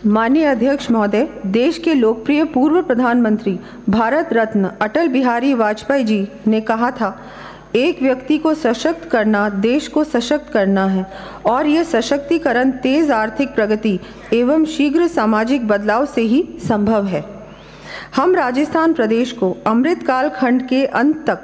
माननीय अध्यक्ष महोदय, देश के लोकप्रिय पूर्व प्रधानमंत्री भारत रत्न अटल बिहारी वाजपेयी जी ने कहा था, एक व्यक्ति को सशक्त करना देश को सशक्त करना है और यह सशक्तिकरण तेज आर्थिक प्रगति एवं शीघ्र सामाजिक बदलाव से ही संभव है। हम राजस्थान प्रदेश को अमृतकाल खंड के अंत तक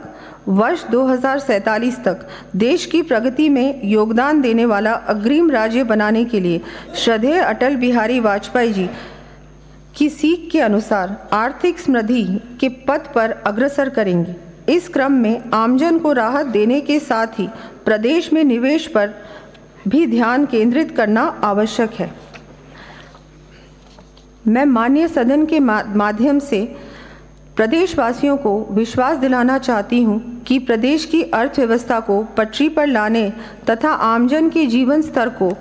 वर्ष 2047 तक देश की प्रगति में योगदान देने वाला अग्रिम राज्य बनाने के लिए श्रद्धेय अटल बिहारी वाजपेयी जी की सीख के अनुसार आर्थिक समृद्धि के पथ पर अग्रसर करेंगे। इस क्रम में आमजन को राहत देने के साथ ही प्रदेश में निवेश पर भी ध्यान केंद्रित करना आवश्यक है। मैं माननीय सदन के माध्यम से प्रदेशवासियों को विश्वास दिलाना चाहती हूं कि प्रदेश की अर्थव्यवस्था को पटरी पर लाने तथा आमजन के जीवन स्तर को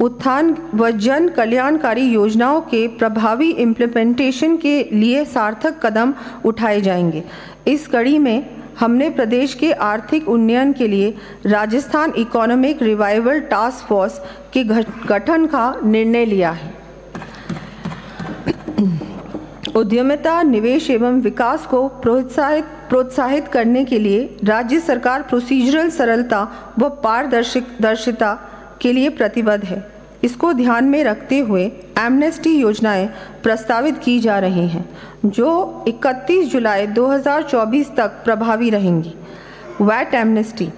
उत्थान व जन कल्याणकारी योजनाओं के प्रभावी इम्प्लीमेंटेशन के लिए सार्थक कदम उठाए जाएंगे। इस कड़ी में हमने प्रदेश के आर्थिक उन्नयन के लिए Rajasthan economic revival task force के गठन का निर्णय लिया है। उद्यमिता, निवेश एवं विकास को प्रोत्साहित करने के लिए राज्य सरकार प्रोसीजरल सरलता व पारदर्शिता के लिए प्रतिबद्ध है। इसको ध्यान में रखते हुए एमनेस्टी योजनाएं प्रस्तावित की जा रही हैं, जो 31 जुलाई 2024 तक प्रभावी रहेंगी। वैट एमनेस्टी,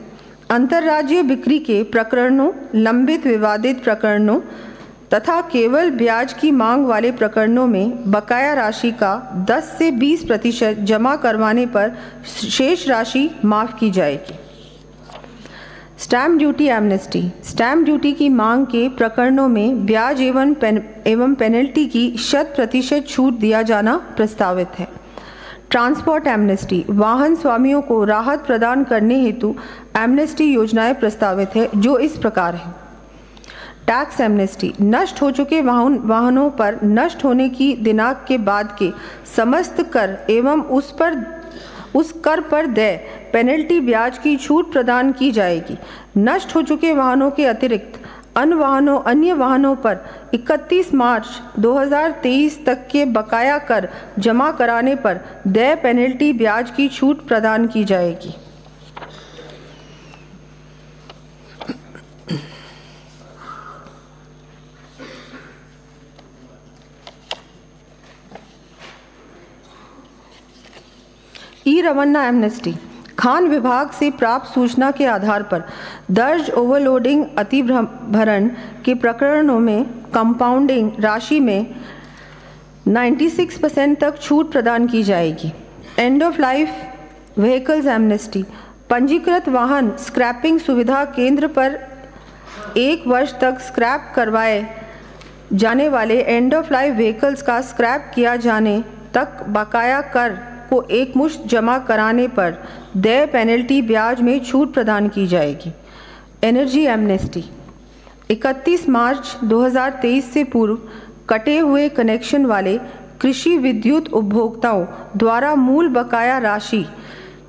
अंतर्राज्यीय बिक्री के प्रकरणों, लंबित विवादित प्रकरणों तथा केवल ब्याज की मांग वाले प्रकरणों में बकाया राशि का 10 से 20% जमा करवाने पर शेष राशि माफ की जाएगी। Stamp duty amnesty, stamp duty की मांग के प्रकरणों में ब्याज एवं पेनल्टी की 100% छूट दिया जाना प्रस्तावित है। ट्रांसपोर्ट एमनेस्टी, वाहन स्वामियों को राहत प्रदान करने हेतु एमनेस्टी योजनाएं प्रस्तावित है, जो इस प्रकार है। टैक्स एमनेस्टी, नष्ट हो चुके वाहनों पर नष्ट होने की दिनांक के बाद के समस्त कर एवं उस कर पर देय पेनल्टी ब्याज की छूट प्रदान की जाएगी। नष्ट हो चुके वाहनों के अतिरिक्त अन्य वाहनों पर 31 मार्च 2023 तक के बकाया कर जमा कराने पर देय पेनल्टी ब्याज की छूट प्रदान की जाएगी। ई रवाना एमनेस्टी, खान विभाग से प्राप्त सूचना के आधार पर दर्ज ओवरलोडिंग अतिभरण के प्रकरणों में कंपाउंडिंग राशि में 96% तक छूट प्रदान की जाएगी। End of life vehicles amnesty, पंजीकृत वाहन स्क्रैपिंग सुविधा केंद्र पर 1 वर्ष तक स्क्रैप करवाए जाने वाले एंड ऑफ लाइफ व्हीकल्स का स्क्रैप किया जाने तक बकाया कर को एकमुश्त जमा कराने पर देय पेनल्टी ब्याज में छूट प्रदान की जाएगी। एनर्जी एमनेस्टी, 31 मार्च 2023 से पूर्व कटे हुए कनेक्शन वाले कृषि विद्युत उपभोक्ताओं द्वारा मूल बकाया राशि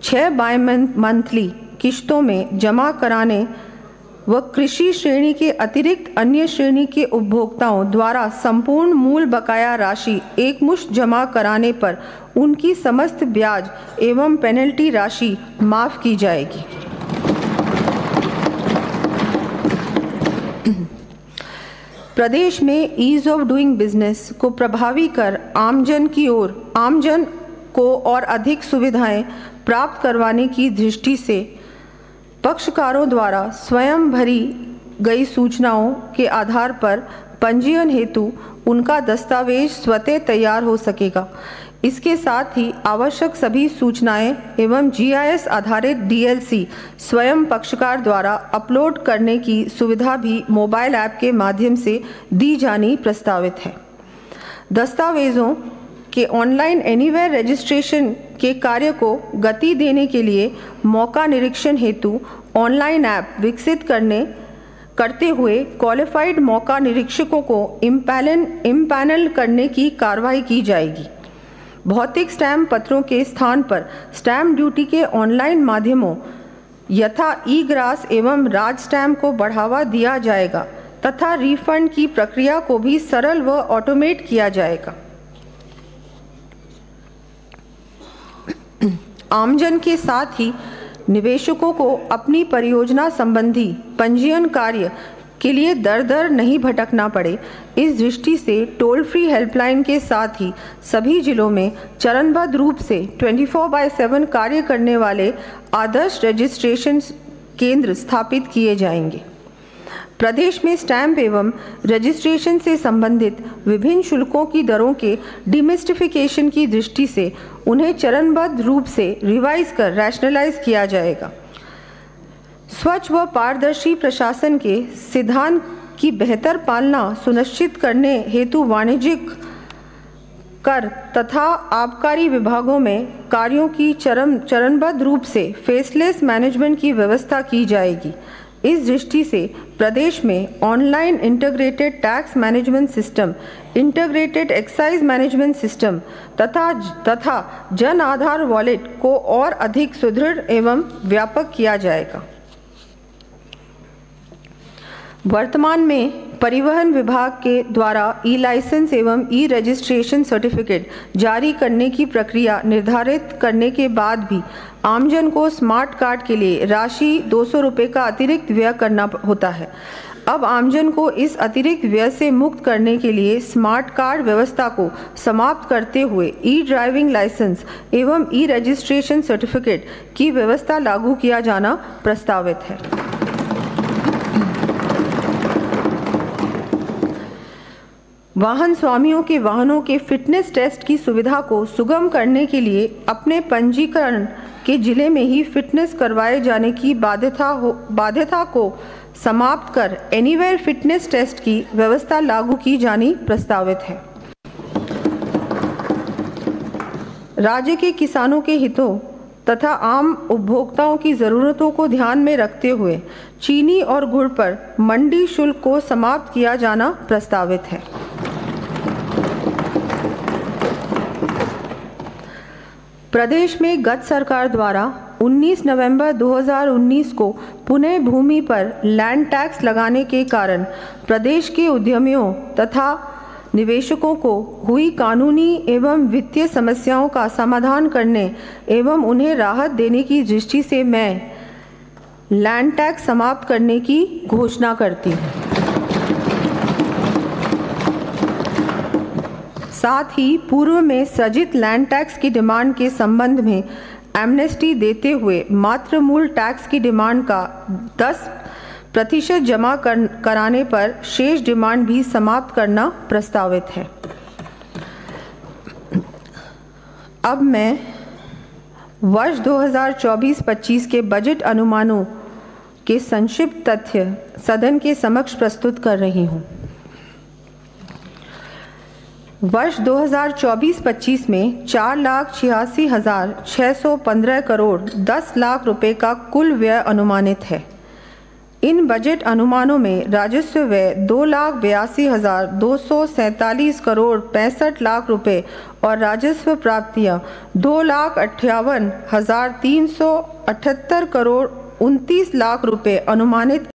6 बाई-मंथली किश्तों में जमा कराने व कृषि श्रेणी के अतिरिक्त अन्य श्रेणी के उपभोक्ताओं द्वारा संपूर्ण मूल बकाया राशि एकमुश्त जमा कराने पर उनकी समस्त ब्याज एवं पेनल्टी राशि माफ की जाएगी। प्रदेश में ईज ऑफ डूइंग बिजनेस को प्रभावी कर आमजन को और अधिक सुविधाएं प्राप्त करवाने की दृष्टि से पक्षकारों द्वारा स्वयं भरी गई सूचनाओं के आधार पर पंजीयन हेतु उनका दस्तावेज स्वतः तैयार हो सकेगा। इसके साथ ही आवश्यक सभी सूचनाएं एवं जीआईएस आधारित डीएलसी स्वयं पक्षकार द्वारा अपलोड करने की सुविधा भी मोबाइल ऐप के माध्यम से दी जानी प्रस्तावित है। दस्तावेजों के ऑनलाइन एनीवेयर रजिस्ट्रेशन के कार्य को गति देने के लिए मौका निरीक्षण हेतु ऑनलाइन ऐप विकसित करते हुए क्वालिफाइड मौका निरीक्षकों को इम्पैनल करने की कार्रवाई की जाएगी। भौतिक स्टैम्प पत्रों के स्थान पर स्टैम्प ड्यूटी के ऑनलाइन माध्यमों यथा ई ग्रास एवं राज स्टैम्प को बढ़ावा दिया जाएगा। तथा रिफंड की प्रक्रिया को भी सरल व ऑटोमेट किया जाएगा। आमजन के साथ ही निवेशकों को अपनी परियोजना संबंधी पंजीयन कार्य के लिए दर दर नहीं भटकना पड़े, इस दृष्टि से टोल फ्री हेल्पलाइन के साथ ही सभी जिलों में चरणबद्ध रूप से 24/7 कार्य करने वाले आदर्श रजिस्ट्रेशन केंद्र स्थापित किए जाएंगे। प्रदेश में स्टैंप एवं रजिस्ट्रेशन से संबंधित विभिन्न शुल्कों की दरों के डिमिस्टिफिकेशन की दृष्टि से उन्हें चरणबद्ध रूप से रिवाइज कर रैशनलाइज किया जाएगा। स्वच्छ व पारदर्शी प्रशासन के सिद्धांत की बेहतर पालना सुनिश्चित करने हेतु वाणिज्यिक कर तथा आबकारी विभागों में कार्यों की चरणबद्ध रूप से फेसलेस मैनेजमेंट की व्यवस्था की जाएगी। इस दृष्टि से प्रदेश में online integrated tax management system, integrated excise management system तथा जन आधार वॉलेट को और अधिक सुदृढ़ एवं व्यापक किया जाएगा। वर्तमान में परिवहन विभाग के द्वारा ई लाइसेंस एवं ई रजिस्ट्रेशन सर्टिफिकेट जारी करने की प्रक्रिया निर्धारित करने के बाद भी आमजन को स्मार्ट कार्ड के लिए राशि 200 रुपये का अतिरिक्त व्यय करना होता है। अब आमजन को इस अतिरिक्त व्यय से मुक्त करने के लिए स्मार्ट कार्ड व्यवस्था को समाप्त करते हुए ई ड्राइविंग लाइसेंस एवं ई रजिस्ट्रेशन सर्टिफिकेट की व्यवस्था लागू किया जाना प्रस्तावित है। वाहन स्वामियों के वाहनों के फिटनेस टेस्ट की सुविधा को सुगम करने के लिए अपने पंजीकरण के जिले में ही फिटनेस करवाए जाने की बाध्यता को समाप्त कर एनीवेयर फिटनेस टेस्ट की व्यवस्था लागू की जानी प्रस्तावित है। राज्य के किसानों के हितों तथा आम उपभोक्ताओं की ज़रूरतों को ध्यान में रखते हुए चीनी और गुड़ पर मंडी शुल्क को समाप्त किया जाना प्रस्तावित है। प्रदेश में गत सरकार द्वारा 19 नवंबर 2019 को पुनः भूमि पर लैंड टैक्स लगाने के कारण प्रदेश के उद्यमियों तथा निवेशकों को हुई कानूनी एवं वित्तीय समस्याओं का समाधान करने एवं उन्हें राहत देने की दृष्टि से मैं लैंड टैक्स समाप्त करने की घोषणा करती हूँ। साथ ही पूर्व में सृजित लैंड टैक्स की डिमांड के संबंध में एमनेस्टी देते हुए मात्र मूल टैक्स की डिमांड का 10% जमा कराने पर शेष डिमांड भी समाप्त करना प्रस्तावित है। अब मैं वर्ष 2024-25 के बजट अनुमानों के संक्षिप्त तथ्य सदन के समक्ष प्रस्तुत कर रही हूँ। वर्ष 2024-25 में 4,86,615 करोड़ 10 लाख रुपए का कुल व्यय अनुमानित है। इन बजट अनुमानों में राजस्व व्यय 2,82,247 करोड़ 65 लाख रुपए और राजस्व प्राप्तियां 2,58,378 करोड़ 29 लाख रुपए अनुमानित